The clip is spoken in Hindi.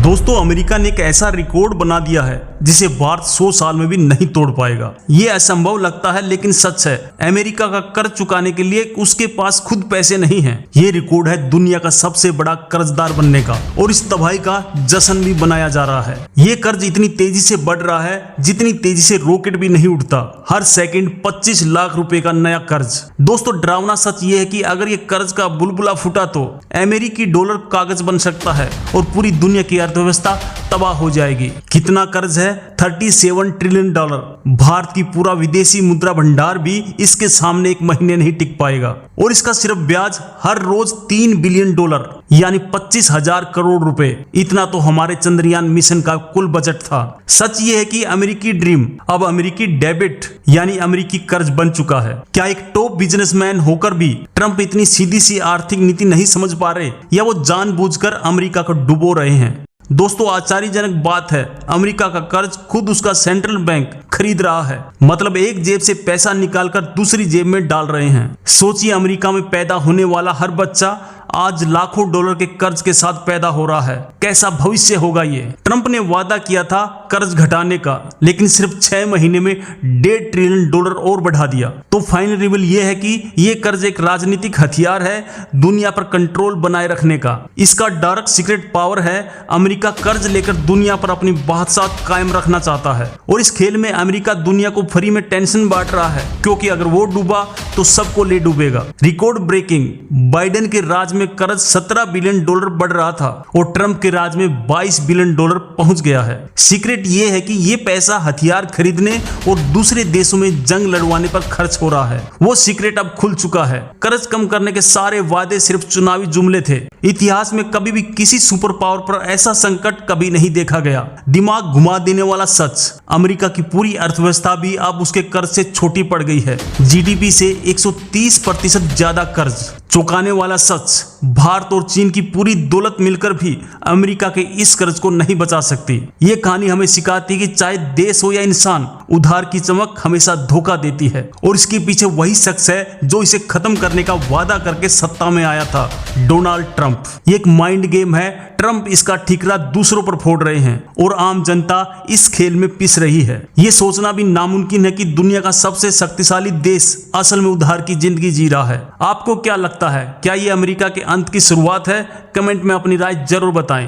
दोस्तों अमेरिका ने एक ऐसा रिकॉर्ड बना दिया है जिसे भारत 100 साल में भी नहीं तोड़ पाएगा। ये असंभव लगता है लेकिन सच है। अमेरिका का कर्ज चुकाने के लिए उसके पास खुद पैसे नहीं हैं। ये रिकॉर्ड है दुनिया का सबसे बड़ा कर्जदार बनने का और इस तबाही का जश्न भी बनाया जा रहा है। ये कर्ज इतनी तेजी से बढ़ रहा है जितनी तेजी से रॉकेट भी नहीं उड़ता। हर सेकंड 25 लाख रुपए का नया कर्ज। दोस्तों डरावना सच ये है कि अगर ये कर्ज का बुलबुला फूटा तो अमेरिकी डॉलर कागज बन सकता है और पूरी दुनिया की अर्थव्यवस्था तबाह हो जाएगी। कितना कर्ज है? 37 ट्रिलियन डॉलर। भारत की पूरा विदेशी मुद्रा भंडार भी इसके सामने एक महीने नहीं टिक पाएगा और इसका सिर्फ ब्याज हर रोज 3 बिलियन डॉलर यानी 25,000 करोड़ रुपए। इतना तो हमारे चंद्रयान मिशन का कुल बजट था। सच ये है कि अमेरिकी ड्रीम अब अमेरिकी डेबिट यानी अमेरिकी कर्ज बन चुका है। क्या एक टॉप बिजनेसमैन होकर भी ट्रंप इतनी सीधी सी आर्थिक नीति नहीं समझ पा रहे या वो जानबूझकर अमेरिका को डुबो रहे हैं? दोस्तों आश्चर्यजनक बात है, अमेरिका का कर्ज खुद उसका सेंट्रल बैंक खरीद रहा है। मतलब एक जेब से पैसा निकालकर दूसरी जेब में डाल रहे हैं। सोचिए अमेरिका में पैदा होने वाला हर बच्चा आज लाखों डॉलर के कर्ज के साथ पैदा हो रहा है। कैसा भविष्य होगा ये? ट्रंप ने वादा किया था कर्ज घटाने का, लेकिन सिर्फ 6 महीने में 1.5 ट्रिलियन डॉलर और बढ़ा दिया। तो फाइनल रिवील ये है कि ये कर्ज एक राजनीतिक हथियार है दुनिया पर कंट्रोल बनाए रखने का। इसका डार्क सीक्रेट पावर है अमेरिका कर्ज लेकर दुनिया पर अपनी बादशाहत कायम रखना चाहता है और इस खेल में अमेरिका दुनिया को फ्री में टेंशन बांट रहा है, क्योंकि अगर वो डूबा तो सबको ले डूबेगा। रिकॉर्ड ब्रेकिंग, बाइडेन के राज में कर्ज 17 बिलियन डॉलर बढ़ रहा था और ट्रंप के राज में 22 बिलियन डॉलर पहुंच गया है। सीक्रेट ये है कि ये पैसा हथियार खरीदने और दूसरे देशों में जंग लड़वाने पर खर्च हो रहा है। वो सीक्रेट अब खुल चुका है। कर्ज कम करने के सारे वादे सिर्फ चुनावी जुमले थे। इतिहास में कभी भी किसी सुपर पावर पर ऐसा संकट कभी नहीं देखा गया। दिमाग घुमा देने वाला सच, अमेरिका की पूरी अर्थव्यवस्था भी अब उसके कर्ज से छोटी पड़ गई है। जीडीपी से 130% ज्यादा कर्ज। चौंकाने वाला सच, भारत और चीन की पूरी दौलत मिलकर भी अमेरिका के इस कर्ज को नहीं बचा सकती। ये कहानी हमें सिखाती है कि चाहे देश हो या इंसान, उधार की चमक हमेशा धोखा देती है और इसके पीछे वही शख्स है जो इसे खत्म करने का वादा करके सत्ता में आया था, डोनाल्ड ट्रंप। ये एक माइंड गेम है। ट्रंप इसका ठिकरा दूसरों पर फोड़ रहे हैं और आम जनता इस खेल में पिस रही है। ये सोचना भी नामुमकिन है कि दुनिया का सबसे शक्तिशाली देश असल में उधार की जिंदगी जी रहा है। आपको क्या लगता है? क्या ये अमेरिका के अंत की शुरुआत है? कमेंट में अपनी राय जरूर बताएं।